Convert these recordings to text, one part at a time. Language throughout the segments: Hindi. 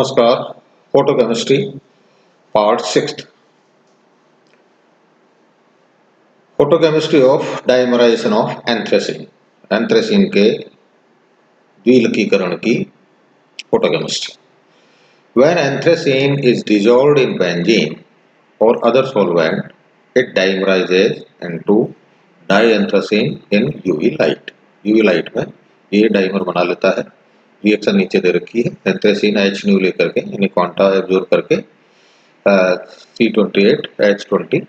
नमस्कार। Photochemistry part 6 photochemistry of dimerization of anthracene. Anthracene के द्विलकीकरण की photochemistry. When anthracene is dissolved in benzene और other solvent it dimerizes into dianthracene in UV light. UV light में ये डाइमर बना लेता है। रिएक्शन नीचे दे रखी है। एंथ्रेसीन H न्यू लेकर के यानी क्वांटा एब्जॉर्ब करके C28H20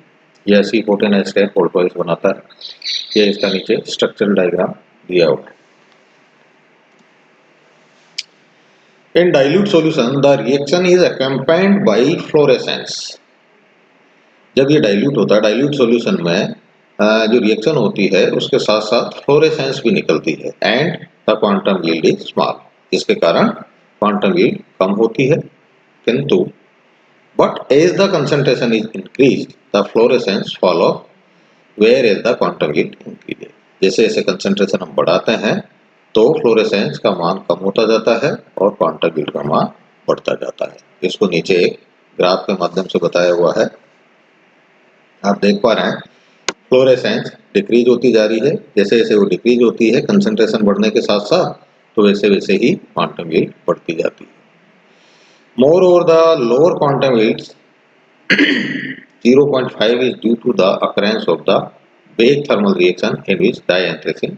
या C14H10 फोल्टोइस बनाता है। ये इसका नीचे स्ट्रक्चरल डायग्राम दिया हुआ है। In dilute solution the reaction is accompanied by fluorescence. जब ये डाइल्यूट होता है, डाइल्यूट सॉल्यूशन में जो रिएक्शन होती है उसके साथ साथ फ्लोरेसेंस भी निकलती है and the quantum yield is small, जिसके कारण क्वांटम यील्ड कम होती है। किंतु but as the concentration is increased the fluorescence fall off whereas the quantum yield increases. जैसे जैसे कंसंट्रेशन हम बढ़ाते हैं तो फ्लोरेसेंस का मान कम होता जाता है और क्वांटम यील्ड का मान बढ़ता जाता है। इसको नीचे एक ग्राफ के माध्यम से बताया हुआ है, आप देख पा रहे हैं। फ्लोरेसेंस डिक्रीज होती जा रही है। जैसे जैसे वो डिक्रीज होती है कंसंट्रेशन बढ़ने के साथ साथ, तो वैसे वैसे ही क्वांटम यील्ड बढ़ती जाती है। Moreover, the lower quantum yields 0.5 is due to the occurrence of the Bache thermal reaction in which dianthracene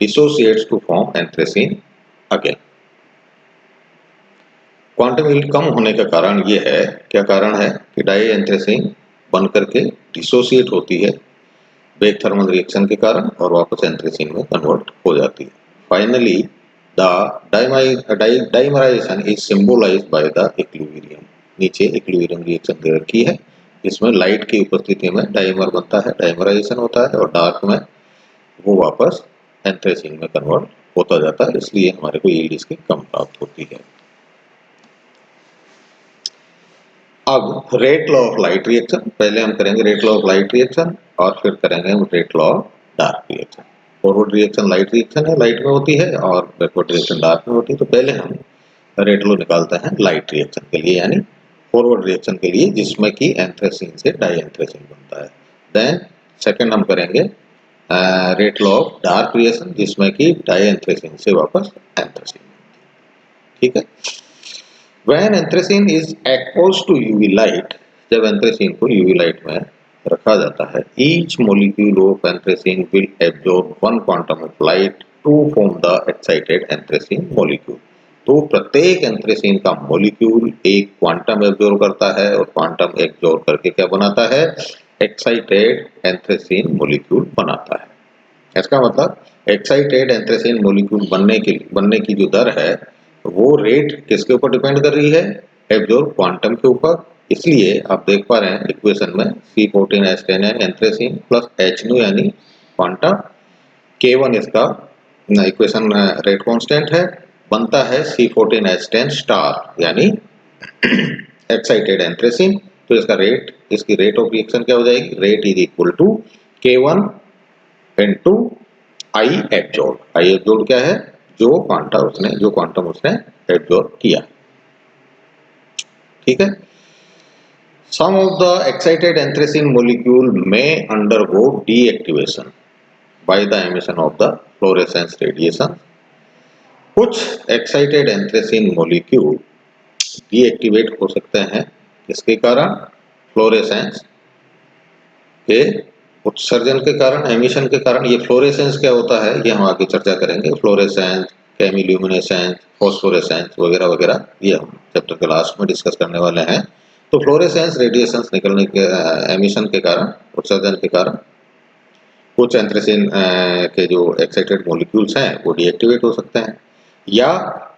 dissociates to form anthracene again. Quantum yield कम होने का कारण ये है, क्या कारण है कि डाइएंथ्रेसीन बन करके डिसोसिएट होती है बेक थर्मल रिएक्शन के कारण और वापस एंथ्रेसीन में कन्वर्ट हो जाती है। Finally the dimerization is symbolized by the equilibrium. नीचे इक्विलिब्रियम रिएक्शन दे रखी है, इसमें लाइट की उपस्थिति में डाइमर बनता है, डाइमराइजेशन होता है और डार्क में वो वापस एंथ्रेसीन में कन्वर्ट होता जाता है। इसलिए हमारे को यील्ड इसकी कम प्राप्त होती है। अब rate law of light reaction, पहले हम करेंगे rate law of light reaction और फिर करेंगे हम rate law of dark reaction. Forward reaction light reaction है, लाइट में होती है, और बैकवर्ड रिएक्शन डार्क में होती है। तो पहले हम रेट लॉ निकालते हैं लाइट रिएक्शन के लिए, यानी फॉरवर्ड रिएक्शन के लिए जिसमें कि एंथ्रेसीन से डाइएंथ्रेसीन बनता है। देन सेकंड हम करेंगे rate law of dark reaction जिसमें कि डाइएंथ्रेसीन से वापस एंथ्रेसीन। ठीक है। When anthracene is exposed to UV light, जब एंथ्रेसीन को UV लाइट में रखा जाता है, each molecule of anthracene will absorb one quantum of light to form the excited anthracene molecule. तो प्रत्येक एंथ्रेसीन का मॉलिक्यूल एक क्वांटम एब्जॉर्ब करता है और क्वांटम एब्जॉर्ब करके क्या बनाता है, एक्साइटेड एंथ्रेसीन मॉलिक्यूल बनाता है। इसका मतलब एक्साइटेड एंथ्रेसीन मॉलिक्यूल बनने की जो दर है वो रेट किसके ऊपर डिपेंड कर रही है, एब्जॉर्ब क्वांटम के ऊपर। इसलिए आप देख पा रहे हैं इक्वेशन में C14H10 एंथ्रेसीन प्लस H न्यू यानी क्वांटम, K1 इसका इक्वेशन रेट कांस्टेंट है, बनता है C14H10 स्टार यानी एक्साइटेड एंथ्रेसीन। तो इसका रेट, इसकी रेट ऑफ रिएक्शन क्या हो जाएगी, rate is equal to K1 into I absorb. I absorb क्या है, जो क्वांटम उसने एब्जॉर्ब किया। ठीक है। Some of the excited anthracene molecule में undergo deactivation by the emission of the fluorescence radiation. कुछ एक्साइटेड एंथ्रेसीन मॉलिक्यूल डीएक्टिवेट हो सकते हैं, इसके कारण फ्लोरेसेंस के उत्सर्जन के कारण, एमिशन के कारण। ये फ्लोरेसेंस क्या होता है ये हम आगे चर्चा करेंगे। फ्लोरेसेंस, केमिल्यूमिनेसेंस, फॉस्फोरेसेंस वगैरह वगैरह ये हम चैप्टर के लास्ट में डिस्कस करने वाले हैं। तो फ्लोरेसेंस रेडिएशंस निकलने के एमिशन के कारण, उत्सर्जन के कारण कुछ एंथ्रेसीन के जो एक्साइटेड मॉलिक्यूल्स हैं वो डीएक्टिवेट हो सकते हैं, या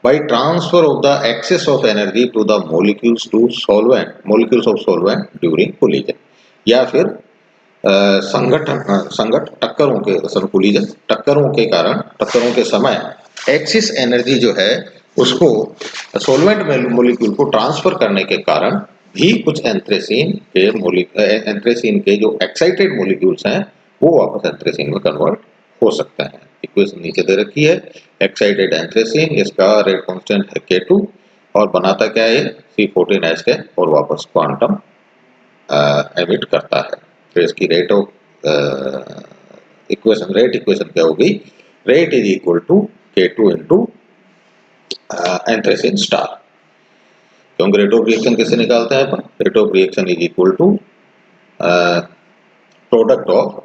by transfer of the excess of energy to the molecules to solvent, molecules of solvent during collision, या फिर संघट टक्करों के कारण, टक्करों के समय एक्सिस एनर्जी जो है उसको सॉल्वेंट मॉलिक्यूल को ट्रांसफर करने के कारण भी कुछ एंथ्रेसीन के जो एक्साइटेड मॉलिक्यूल्स हैं वो वापस एंथ्रेसीन में कन्वर्ट हो सकते हैं। इक्वेशन नीचे दे रखी है। एक्साइटेड एंथ्रेसीन, इसका रेट कांस्टेंट है K2, और बनाता क्या है C14H10 और वापस क्वांटम एमिट करता है। तो इसकी रेट ऑफ इक्वेशन क्या होगी, rate is equal to K2 into anthracene star. क्योंकि रेट ऑफ रिएक्शन कैसे निकालते हैं अपन, rate of reaction is equal to product of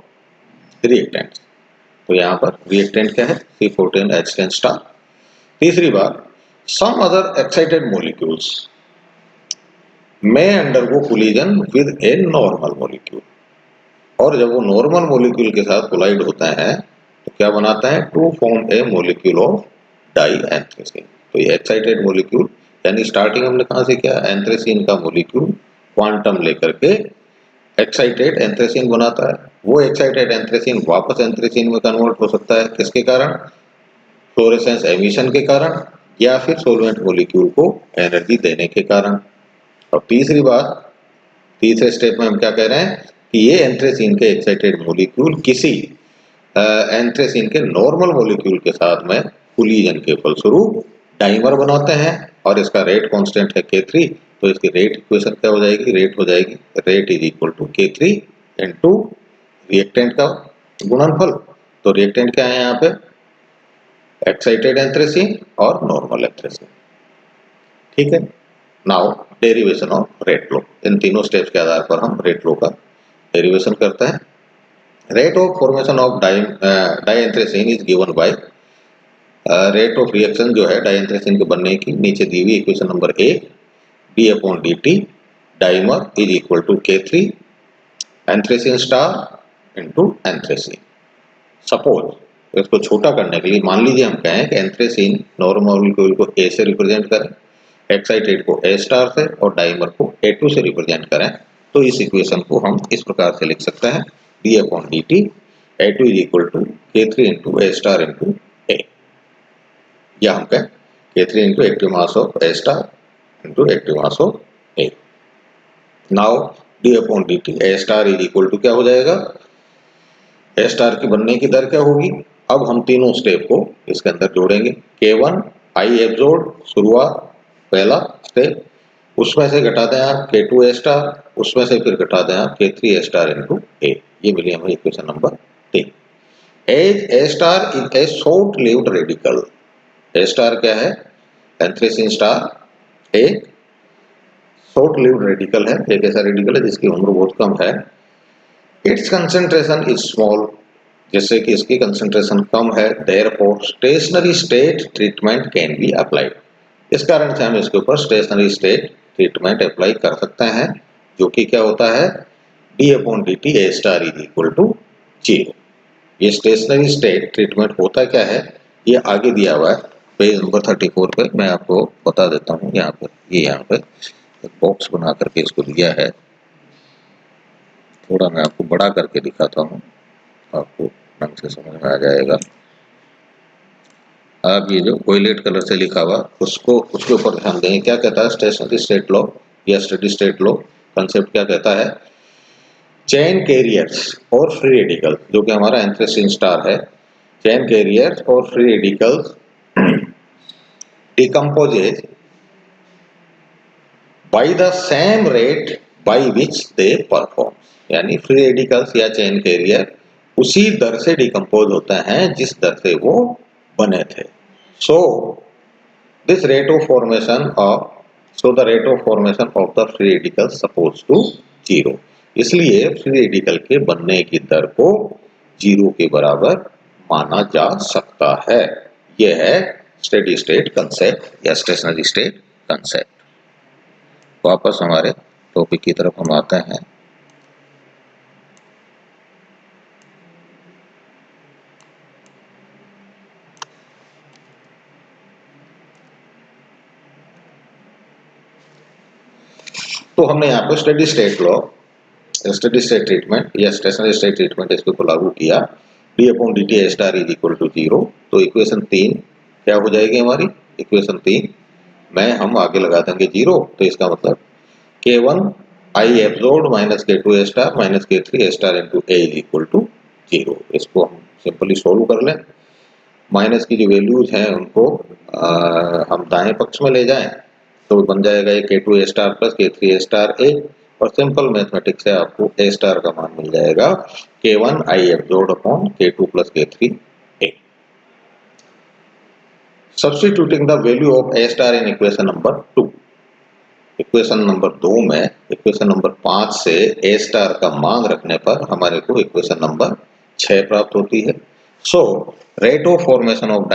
reactants. तो यहाँ पर रिएक्टेंट क्या है C14H10 स्टार। तीसरी बात, some other excited molecules may undergo collision with a normal molecule। और जब वो नॉर्मल मॉलिक्यूल के साथ कोलाइड होता है तो क्या बनाता है, to form a molecule of dianthracene. तो ये एक्साइटेड मॉलिक्यूल, यानी स्टार्टिंग हमने कहाँ से किया, एंथ्रेसीन का मॉलिक्यूल क्वांटम लेकर के एक्साइटेड एंथ्रेसीन बनाता है। वो एक्साइटेड एंथ्रेसीन वापस एंथ्रेसीन में कन्वर्ट हो सकता है, किसके कारण, फ्लोरेसेंस एमिशन के कारण, या फिर सोलवेंट मॉलिक्यूल को एनर्जी देने के कारण। और तीसरी बात, तीसरे स्टेप में हम क्या कह रहे हैं कि ये एंथ्रेसीन के एक्साइटेड मॉलिक्यूल किसी एंथ्रेसीन के नॉर्मल मॉलिक्यूल के साथ में कोलिजन के फलस्वरूप डाइमर बनाते हैं और इसका रेट कांस्टेंट है K3। तो इसकी रेट इक्वेशन क्या हो जाएगी, रेट हो जाएगी rate is equal to K3 into reactant का गुणनफल। तो रिएक्टेंट क्या है यहाँ पे, एक्साइटेड एंथ्रेसीन और नॉर्मल एंथ्रेसीन। ठीक है, now derivation of rate law. इन तीनों स्टेप्स के आधार पर हम रेट लॉ का डेरिवेशन करते हैं। Rate of formation of dianthracene is given by rate of reaction जो है डाइएंथ्रेसीन के बनने की, नीचे दी हुई equation number 1, d/dt dimer is equal to K3 anthracene star into anthracene. Suppose इसको छोटा करने के लिए मान लीजिए हम कहें कि एंथ्रेसीन नॉर्मल मॉलिक्यूल को A से रिप्रेजेंट करें, एक्साइटेड को A स्टार से और डाइमर को A2 से रिप्रेजेंट करें। तो इस इक्वेशन को हम इस प्रकार से लिख सकते हैं, d/dt A2 is equal to K3 into A star into A, या हम कहें K3 into active mass of A star into active mass of A। Now d/dt A star is equal to क्या हो जाएगा, A स्टार की बनने की दर क्या होगी। अब हम तीनों स्टेप को इसके अंदर जोड़ेंगे। K1 I एब्जॉर्ब शुरुआत पहला स्टेप, उसमें से घटा दें आप K2 A स्टार, उसमें से फिर घटा दें आप K3 A star into A। ये मिली हमें equation number 3। As A star is a short lived radical. A star क्या है, एंथ्रेसीन स्टार एक शॉर्ट लिव्ड रेडिकल है, एक ऐसा रेडिकल है जिसकी उम्र बहुत कम है। इट्स कंसंट्रेशन इज स्मॉल, जिससे कि इसकी कंसंट्रेशन कम है, therefore stationery state treatment can be applied. इस कारण से हम इसके ऊपर स्टेशनरी स्टेट ट्रीटमेंट अप्लाई कर सकते हैं, जो कि क्या होता है, d/dt A star is equal to 0। ये स्टेशनरी स्टेट ट्रीटमेंट होता क्या है, ये आगे दिया हुआ है पेज नंबर 34 पे, मैं आपको बता देता हूँ। यहाँ पर ये यहाँ पे एक बॉक्स बना करके इसको दिया है, थोड़ा मैं आपको बड़ा करके दिखाता हूँ, आपको ढंग से समझ में आ जाएगा। आप ये जो वायलेट कलर से लिखा हुआ उसको उसके ऊपर ध्यान देंगे। क्या कहता है स्टेशनरी स्टेट लॉ या स्टेडी स्टेट लॉ कंसेप्ट क्या कहता है, चेन कैरियर्स और फ्री रेडिकल, जो कि हमारा एंथ्रेसीन स्टार है, चेन कैरियर्स और free radicals decomposes by the same rate by which they perform. यानी फ्री रेडिकल्स या चेन कैरियर उसी दर से डिकम्पोज होते हैं जिस दर से वो बने थे। So this rate of formation of the rate of formation of the free radical supposed to 0। इसलिए फ्री रेडिकल के बनने की दर को 0 के बराबर माना जा सकता है। यह है स्टेडी स्टेट कंसेप्ट या स्टेशनरी स्टेट कंसेप्ट। वापस हमारे टॉपिक की तरफ हम आते हैं। तो हमने यहाँ पर steady state law, steady state treatment या स्टेशनरी स्टेट ट्रीटमेंट इसके ऊपर लागू किया, d/dt A star is equal to 0। तो इक्वेशन 3 क्या हो जाएगी हमारी, इक्वेशन 3 में हम आगे लगा देंगे 0। तो इसका मतलब K1 I absorb minus K2 A star minus K3 A star into A is equal to 0। इसको हम सिंपली सोल्व कर लें। माइनस की जो वैल्यूज हैं उनको हम दाएं पक्ष में ले जाएं तो बन जाएगा ये K2 A star plus K3 A star A, और सिंपल मैथमेटिक्स से आपको A स्टार का मान मिल जाएगा K1 I absorbed upon K2 plus K3 A। Substituting the value of A star in equation number 2, equation number 2 में इक्वेशन नंबर 5 से A स्टार का मान रखने पर हमारे को इक्वेशन नंबर 6 प्राप्त होती है। So rate of formation of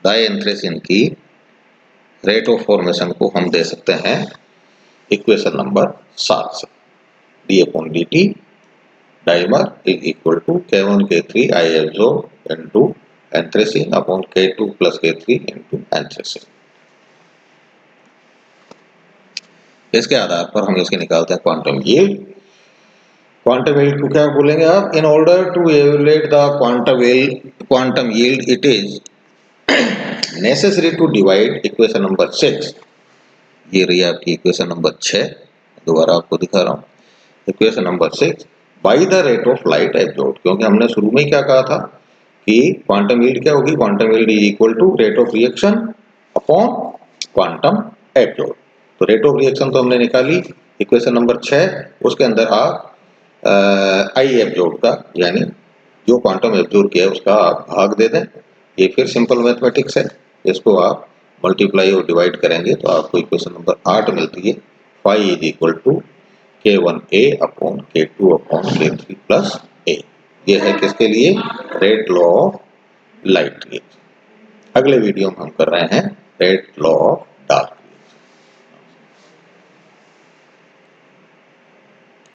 dianthracene की रेट ऑफ फॉर्मेशन को हम दे सकते हैं इक्वेशन नंबर 7 से, D upon D T dimer is equal to K1 K3 I absorb into anthracene upon K2 plus K3 into anthracene. इसके आधार पर हम इसके निकालते हैं क्वांटम यील्ड। क्वांटम यील्ड को क्या बोलेंगे आप? In order to evaluate the quantum yield it is necessary to divide equation number 6, ये रही आपकी इक्वेशन नंबर 6, दोबारा आपको दिखा रहा हूँ equation number 6 by the rate of light absorbed, क्योंकि हमने शुरू में क्या कहा था कि क्वांटम यील्ड क्या होगी? Quantum yield is equal to rate of reaction upon quantum absorb. तो रेट ऑफ रिएक्शन तो हमने निकाली इक्वेशन नंबर 6, उसके अंदर आप आई एब्जॉर्ब का यानी जो क्वांटम एब्जॉर्ब किया है उसका आप भाग दे दें। ये फिर सिंपल मैथमेटिक्स है, इसको आप मल्टीप्लाई और डिवाइड करेंगे तो आपको इक्वेशन नंबर 8 मिलती है। Phi is equal to K1A upon K2 upon K3 plus A। ये है किसके लिए? Rate law of light reaction. अगले वीडियो में हम कर रहे हैं रेट लॉ ऑफ